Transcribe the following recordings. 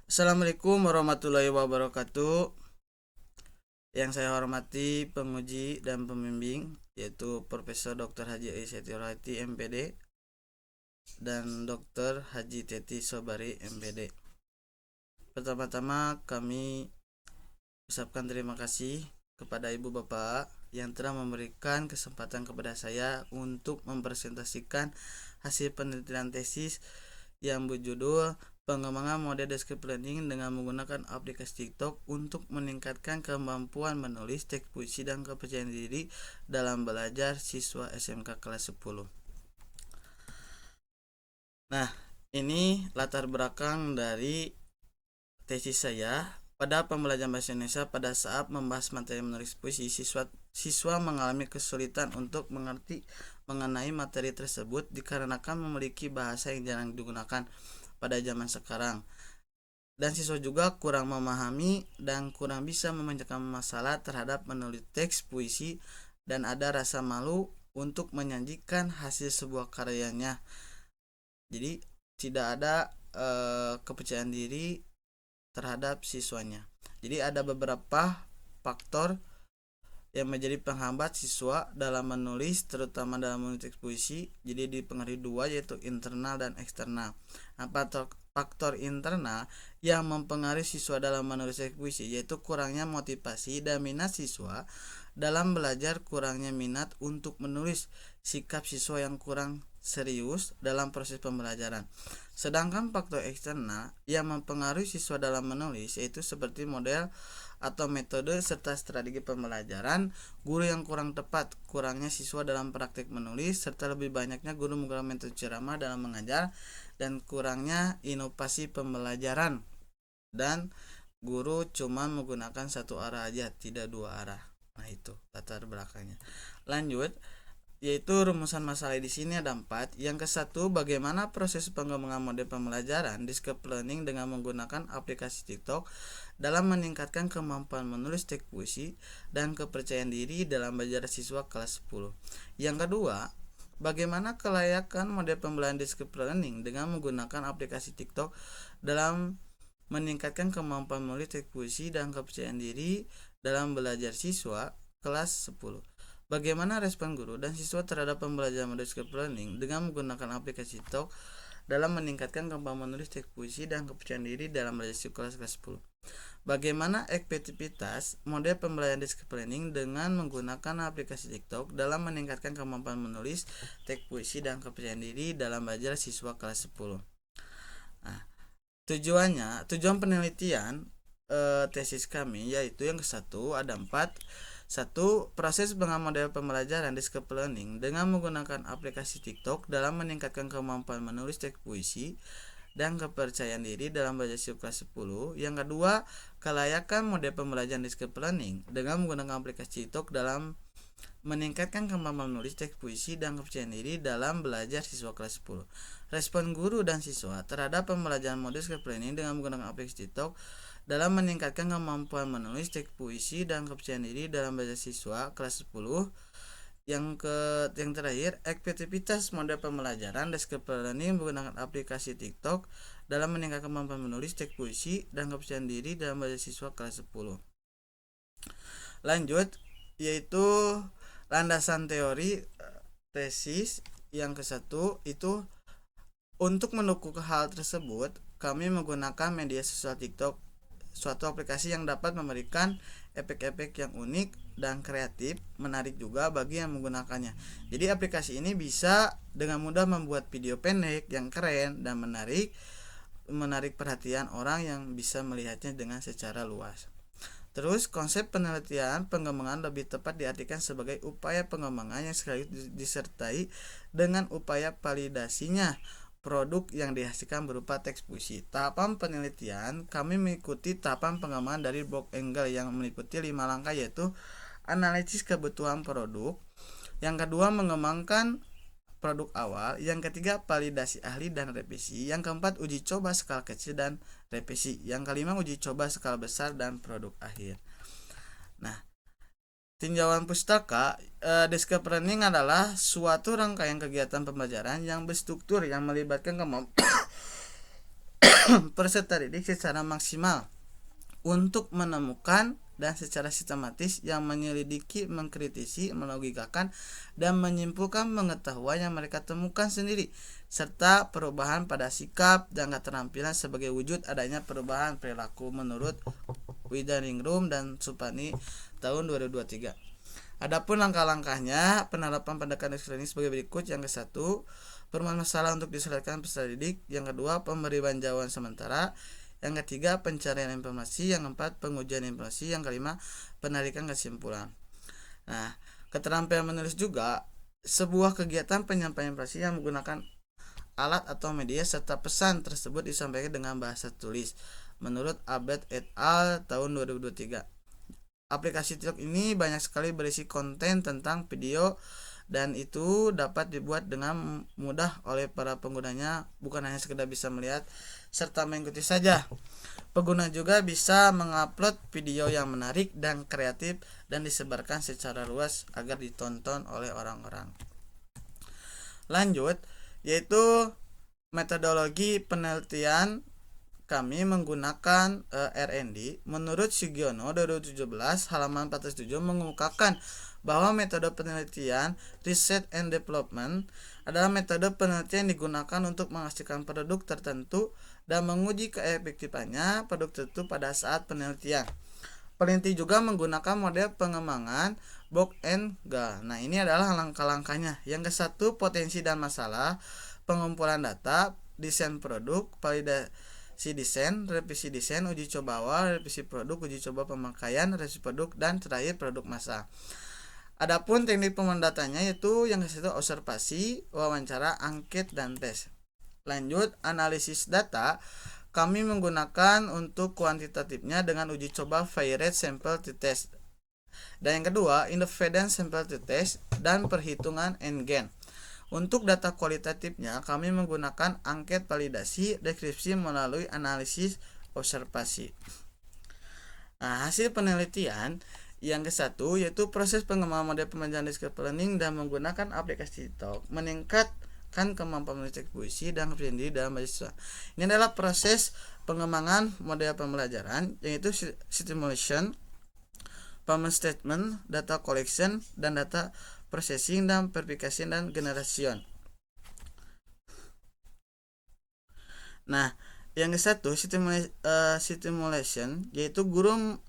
Assalamualaikum warahmatullahi wabarakatuh. Yang saya hormati penguji dan pembimbing yaitu Profesor Dr. Haji Aisyati MPD dan Dr. Haji Teti Sobari MPD. Pertama-tama kami ucapkan terima kasih kepada Ibu Bapak yang telah memberikan kesempatan kepada saya untuk mempresentasikan hasil penelitian tesis yang berjudul pengembangan model descriptive learning dengan menggunakan aplikasi TikTok untuk meningkatkan kemampuan menulis teks puisi dan kepercayaan diri dalam belajar siswa SMK kelas 10. Nah, ini latar belakang dari tesis saya. Pada pembelajaran bahasa Indonesia, pada saat membahas materi menulis puisi, siswa mengalami kesulitan untuk mengerti mengenai materi tersebut dikarenakan memiliki bahasa yang jarang digunakan pada zaman sekarang. Dan siswa juga kurang memahami dan kurang bisa memecahkan masalah terhadap menulis teks puisi dan ada rasa malu untuk menyajikan hasil sebuah karyanya. Jadi tidak ada kepercayaan diri terhadap siswanya. Jadi ada beberapa faktor yang menjadi penghambat siswa dalam menulis, terutama dalam menulis teks puisi. Jadi dipengaruhi dua, yaitu internal dan eksternal. Nah, faktor internal yang mempengaruhi siswa dalam menulis teks puisi yaitu kurangnya motivasi dan minat siswa dalam belajar, kurangnya minat untuk menulis, sikap siswa yang kurang serius dalam proses pembelajaran. Sedangkan faktor eksternal yang mempengaruhi siswa dalam menulis yaitu seperti model atau metode serta strategi pembelajaran, guru yang kurang tepat, kurangnya siswa dalam praktik menulis, serta lebih banyaknya guru menggunakan metode ceramah dalam mengajar, dan kurangnya inovasi pembelajaran, dan guru cuma menggunakan satu arah aja, tidak dua arah. Nah, itu latar belakangnya. Lanjut, yaitu rumusan masalah di sini ada 4. Yang ke satu, bagaimana proses pengembangan model pembelajaran descriptive learning dengan menggunakan aplikasi TikTok dalam meningkatkan kemampuan menulis teks puisi dan kepercayaan diri dalam belajar siswa kelas 10. Yang kedua, bagaimana kelayakan model pembelajaran descriptive learning dengan menggunakan aplikasi TikTok dalam meningkatkan kemampuan menulis teks puisi dan kepercayaan diri dalam belajar siswa kelas 10. Bagaimana respon guru dan siswa terhadap pembelajaran model descriptive learning dengan menggunakan aplikasi TikTok dalam meningkatkan kemampuan menulis teks puisi dan kepercayaan diri dalam belajar siswa kelas 10. Bagaimana efektivitas model pembelajaran descriptive learning dengan menggunakan aplikasi TikTok dalam meningkatkan kemampuan menulis teks puisi dan kepercayaan diri dalam belajar siswa kelas 10. Nah, tujuan penelitian tesis kami yaitu yang ke satu ada 4. 1. Proses pengembangan model pembelajaran descriptive learning dengan menggunakan aplikasi TikTok dalam meningkatkan kemampuan menulis teks puisi dan kepercayaan diri dalam belajar siswa kelas 10. Yang kedua, kelayakan model pembelajaran descriptive learning dengan menggunakan aplikasi TikTok dalam meningkatkan kemampuan menulis teks puisi dan kepercayaan diri dalam belajar siswa kelas 10. Respon guru dan siswa terhadap pembelajaran model descriptive learning dengan menggunakan aplikasi TikTok dalam meningkatkan kemampuan menulis teks puisi dan kepercayaan diri dalam belajar siswa kelas 10. Yang terakhir, efektivitas model pembelajaran descriptive learning menggunakan aplikasi TikTok dalam meningkatkan kemampuan menulis teks puisi dan kepercayaan diri dalam belajar siswa kelas 10. Lanjut, yaitu landasan teori tesis yang ke satu itu untuk mendukung hal tersebut kami menggunakan media sosial TikTok, suatu aplikasi yang dapat memberikan efek-efek yang unik dan kreatif, menarik juga bagi yang menggunakannya. Jadi aplikasi ini bisa dengan mudah membuat video pendek yang keren dan menarik perhatian orang yang bisa melihatnya dengan secara luas. Terus konsep penelitian pengembangan lebih tepat diartikan sebagai upaya pengembangan yang sekaligus disertai dengan upaya validasinya produk yang dihasilkan berupa teks puisi. Tahapan penelitian kami mengikuti tahapan pengembangan dari Broad Angle yang meliputi 5 langkah, yaitu analisis kebutuhan produk, yang kedua mengembangkan produk awal, yang ketiga validasi ahli dan revisi, yang keempat uji coba skala kecil dan revisi, yang kelima uji coba skala besar dan produk akhir. Nah, tinjauan pustaka descriptive learning adalah suatu rangkaian kegiatan pembelajaran yang berstruktur yang melibatkan peserta didik secara maksimal untuk menemukan dan secara sistematis yang menyelidiki, mengkritisi, melogikakan, dan menyimpulkan pengetahuan yang mereka temukan sendiri, serta perubahan pada sikap dan keterampilan sebagai wujud adanya perubahan perilaku menurut Witherington dan Supani tahun 2023. Adapun langkah-langkahnya, penerapan pendekatan klinis sebagai berikut. Yang ke-1, perumahan masalah untuk diselesaikan peserta didik. Yang kedua, pemberian jawaban sementara. Yang ketiga, pencarian informasi. Yang keempat, pengujian informasi. Yang kelima, penarikan kesimpulan. Nah, keterampilan menulis juga sebuah kegiatan penyampaian informasi yang menggunakan alat atau media serta pesan tersebut disampaikan dengan bahasa tulis. Menurut Abed et al. Tahun 2023. Aplikasi TikTok ini banyak sekali berisi konten tentang video dan itu dapat dibuat dengan mudah oleh para penggunanya, bukan hanya sekedar bisa melihat serta mengikuti saja. Pengguna juga bisa mengupload video yang menarik dan kreatif dan disebarkan secara luas agar ditonton oleh orang-orang. Lanjut, yaitu metodologi penelitian. Kami menggunakan R&D. Menurut Sugiono 2017 halaman 407 mengungkapkan bahwa metode penelitian research and development adalah metode penelitian yang digunakan untuk menghasilkan produk tertentu dan menguji keefektifannya produk tertentu pada saat penelitian. Peneliti juga menggunakan model pengembangan Box and Gall. Nah, ini adalah langkah-langkahnya. Yang ke-1, potensi dan masalah, pengumpulan data, desain produk, validasi desain, revisi desain, uji coba awal, revisi produk, uji coba pemakaian, revisi produk, dan terakhir produk massal. Adapun teknik pemenuhan datanya yaitu yang ke-1, observasi, wawancara, angket, dan tes. Lanjut, analisis data. Kami menggunakan untuk kuantitatifnya dengan uji coba varied sample to test. Dan yang kedua, independent sample to test dan perhitungan N-gen. Untuk data kualitatifnya, kami menggunakan angket validasi deskripsi melalui analisis observasi. Nah, hasil penelitian yang ke-1 yaitu proses pengembangan model pembelajaran descriptive learning dan menggunakan aplikasi TikTok meningkatkan kemampuan menulis teks puisi dan kepercayaan diri dalam mahasiswa. Ini adalah proses pengembangan model pembelajaran yaitu stimulation, payment statement, data collection, dan data processing dan verification dan generation. Nah, yang ke-1 stimulation yaitu guru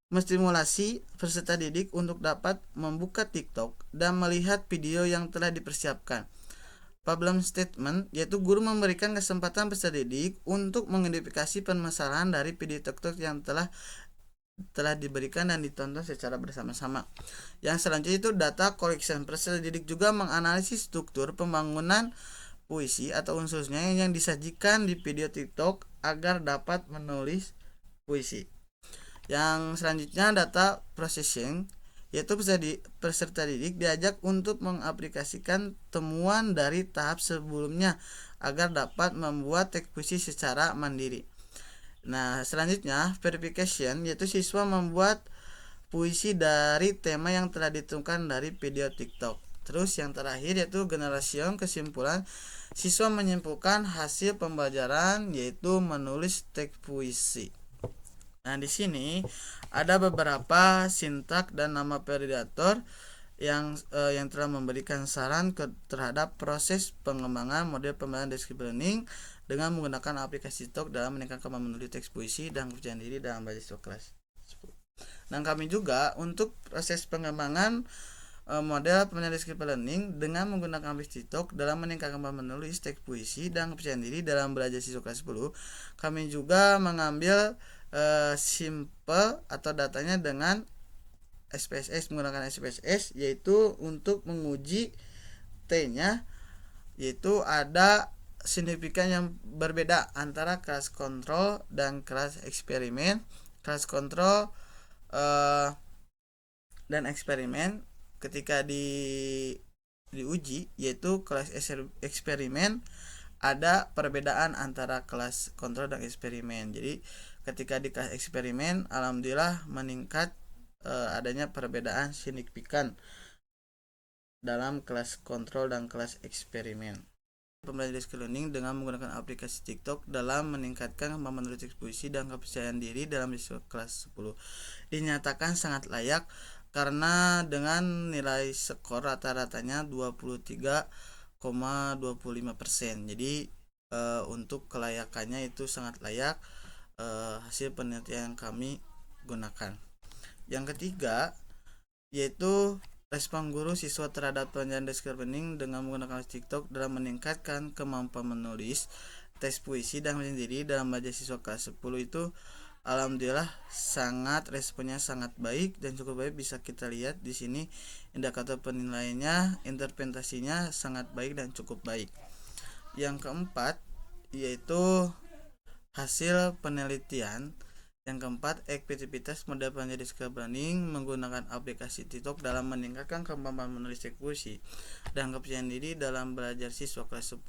menstimulasi peserta didik untuk dapat membuka TikTok dan melihat video yang telah dipersiapkan. Problem statement yaitu guru memberikan kesempatan peserta didik untuk mengidentifikasi permasalahan dari video TikTok yang telah diberikan dan ditonton secara bersama-sama. Yang selanjutnya itu data collection. Peserta didik juga menganalisis struktur pembangunan puisi atau unsurnya yang disajikan di video TikTok agar dapat menulis puisi. Yang selanjutnya data processing yaitu peserta didik diajak untuk mengaplikasikan temuan dari tahap sebelumnya agar dapat membuat teks puisi secara mandiri. Nah, selanjutnya verification yaitu siswa membuat puisi dari tema yang telah ditentukan dari video TikTok. Terus yang terakhir yaitu generation, kesimpulan. Siswa menyimpulkan hasil pembelajaran yaitu menulis teks puisi. Nah, di sini ada beberapa sintak dan nama validator yang telah memberikan saran terhadap proses pengembangan model pembelajaran descriptive learning dengan menggunakan aplikasi TikTok dalam meningkatkan kemampuan menulis teks puisi dan kepercayaan diri dalam mahasiswa kelas 10. Dan kami juga untuk proses pengembangan model pembelajaran descriptive learning dengan menggunakan aplikasi TikTok dalam meningkatkan kemampuan menulis teks puisi dan kepercayaan diri dalam belajar siswa kelas 10. Kami juga mengambil simple atau datanya dengan SPSS, menggunakan SPSS yaitu untuk menguji T-nya yaitu ada signifikan yang berbeda antara kelas kontrol dan kelas eksperimen. Kelas kontrol dan eksperimen ketika diuji yaitu kelas eksperimen ada perbedaan antara kelas kontrol dan eksperimen. Jadi ketika di kelas eksperimen alhamdulillah meningkat adanya perbedaan signifikan dalam kelas kontrol dan kelas eksperimen. pembelajaran desk learning dengan menggunakan aplikasi TikTok dalam meningkatkan kemampuan menulis teks puisi dan kepercayaan diri dalam siswa kelas 10. Dinyatakan sangat layak karena dengan nilai skor rata-ratanya 23,25%. Jadi untuk kelayakannya itu sangat layak, hasil penelitian yang kami gunakan. Yang ketiga yaitu respon guru siswa terhadap pembelajaran desk learning dengan menggunakan TikTok dalam meningkatkan kemampuan menulis teks puisi dan menyendiri dalam belajar siswa kelas 10 itu alhamdulillah responnya sangat baik dan cukup baik. Bisa kita lihat di sini indikator penilaiannya, interpretasinya sangat baik dan cukup baik. Yang keempat yaitu hasil penelitian. Yang keempat, efektivitas model pembelajaran desk learning menggunakan aplikasi TikTok dalam meningkatkan kemampuan menulis teks puisi dan kepercayaan diri dalam belajar siswa kelas 10.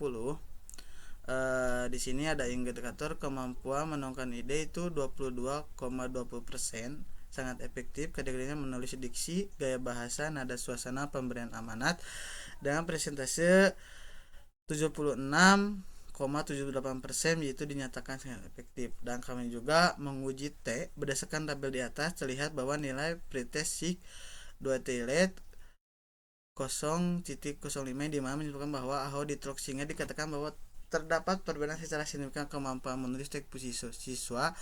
Di sini ada indikator kemampuan menemukan ide itu 22,20%, sangat efektif. Kategorinya menulis diksi, gaya bahasa, nada suasana, pemberian amanat dengan presentase 76,78%, yaitu dinyatakan sangat efektif. Dan kami juga menguji T berdasarkan tabel di atas. Terlihat bahwa nilai pretest SIG 2 tilet 0.05 di mana menunjukkan bahwa AHO ditrok, sehingga dikatakan bahwa terdapat perbedaan secara signifikan kemampuan menulis teks puisi siswa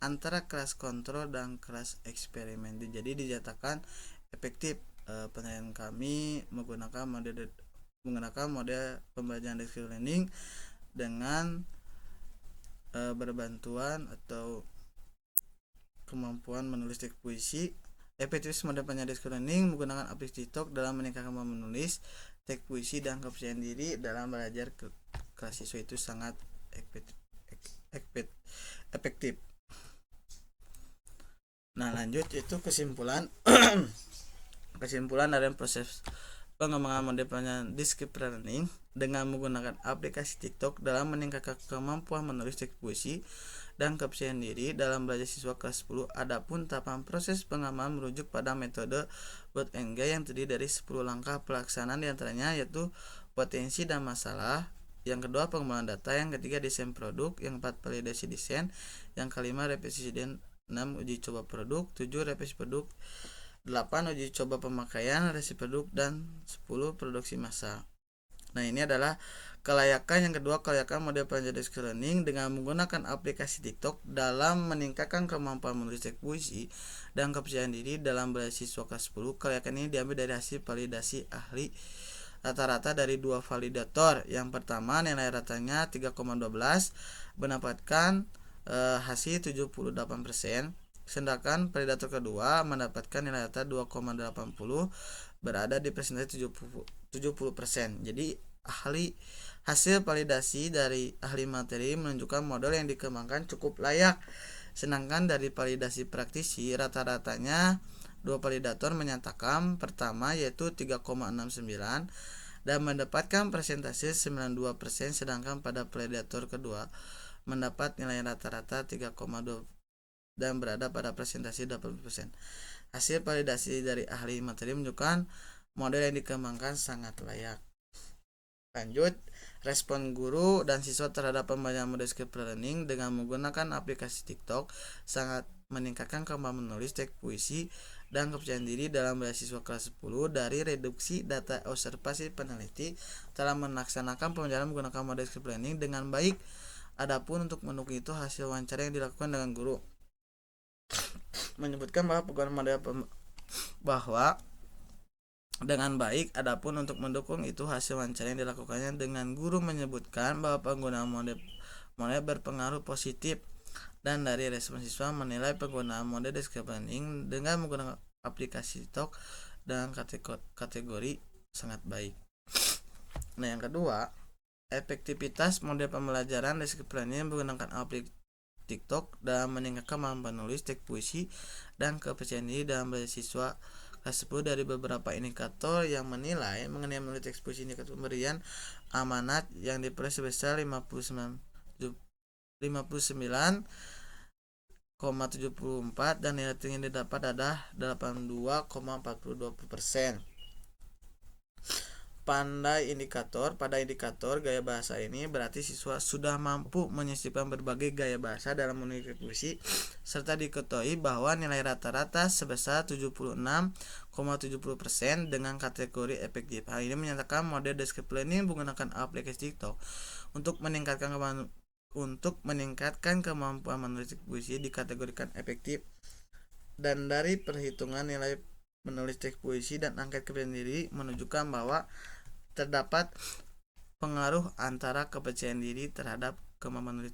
antara kelas kontrol dan kelas eksperimen. Jadi dinyatakan efektif. Penelitian kami menggunakan model pembelajaran desk learning dengan berbantuan atau kemampuan menulis teks puisi. Efektivitas model pembelajaran desk learning menggunakan aplikasi TikTok dalam meningkatkan kemampuan menulis teks puisi dan kepercayaan diri dalam belajar kelas siswa itu sangat efektif. Nah, lanjut itu kesimpulan dari proses pengembangan model pembelajaran desk learning dengan menggunakan aplikasi TikTok dalam meningkatkan kemampuan menulis teks puisi dan kepercayaan diri dalam belajar siswa kelas 10. Adapun tahapan proses pengembangan merujuk pada metode Boot and Guide yang terdiri dari 10 langkah pelaksanaan, diantaranya yaitu potensi dan masalah, yang kedua pengembangan data, yang ketiga desain produk, yang keempat validasi desain, yang kelima revisi desain, 6 uji coba produk, 7 revisi produk, 8 uji coba pemakaian, revisi produk, dan 10 produksi massal. Nah, ini adalah kelayakan. Yang kedua, kelayakan model pembelajaran desk learning dengan menggunakan aplikasi TikTok dalam meningkatkan kemampuan menulis teks puisi dan kepercayaan diri dalam belajar siswa kelas 10. Kelayakan ini diambil dari hasil validasi ahli rata-rata dari 2 validator. Yang pertama nilai ratanya 3,12 mendapatkan hasil 78%, sedangkan validator kedua mendapatkan nilai rata 2,80 berada di persentase 70%. Jadi hasil validasi dari ahli materi menunjukkan model yang dikembangkan cukup layak. Sedangkan dari validasi praktisi rata-ratanya 2 validator menyatakan pertama yaitu 3,69 dan mendapatkan persentase 92%, sedangkan pada validator kedua mendapat nilai rata-rata 3,2 dan berada pada persentase 80%. Hasil validasi dari ahli materi menunjukkan model yang dikembangkan sangat layak. Lanjut, respon guru dan siswa terhadap pembelajaran model desk learning dengan menggunakan aplikasi TikTok sangat meningkatkan kemampuan menulis teks puisi dan kepercayaan diri dalam belajar siswa kelas 10 dari reduksi data observasi peneliti telah melaksanakan pembelajaran menggunakan model desk learning dengan baik. Adapun untuk mendukung itu, hasil wawancara yang dilakukan dengan guru menyebutkan bahwa penggunaan model bahwa dengan baik. Adapun untuk mendukung itu, hasil wawancara yang dilakukannya dengan guru menyebutkan bahwa penggunaan model berpengaruh positif, dan dari respon siswa menilai penggunaan model desk learning dengan menggunakan aplikasi TikTok dan kategori sangat baik. Nah, yang kedua, efektivitas model pembelajaran desk learning menggunakan aplikasi TikTok dalam meningkatkan kemampuan menulis teks puisi dan kepercayaan diri dalam belajar siswa kelas 10 dari beberapa indikator yang menilai mengenai menulis teks puisi. Indikator pemberian amanat yang diperoleh sebesar 59,74 dan nilai yang didapat adalah 82,42%. Pada indikator gaya bahasa ini berarti siswa sudah mampu menyisipkan berbagai gaya bahasa dalam menulis puisi, serta diketahui bahwa nilai rata-rata sebesar 76,70% dengan kategori efektif. Hal ini menyatakan model descriptive learning menggunakan aplikasi TikTok untuk meningkatkan kemampuan menulis puisi dikategorikan efektif, dan dari perhitungan nilai menulis teks puisi dan angket kepercayaan diri menunjukkan bahwa terdapat pengaruh antara kepercayaan diri terhadap kemampuan menulis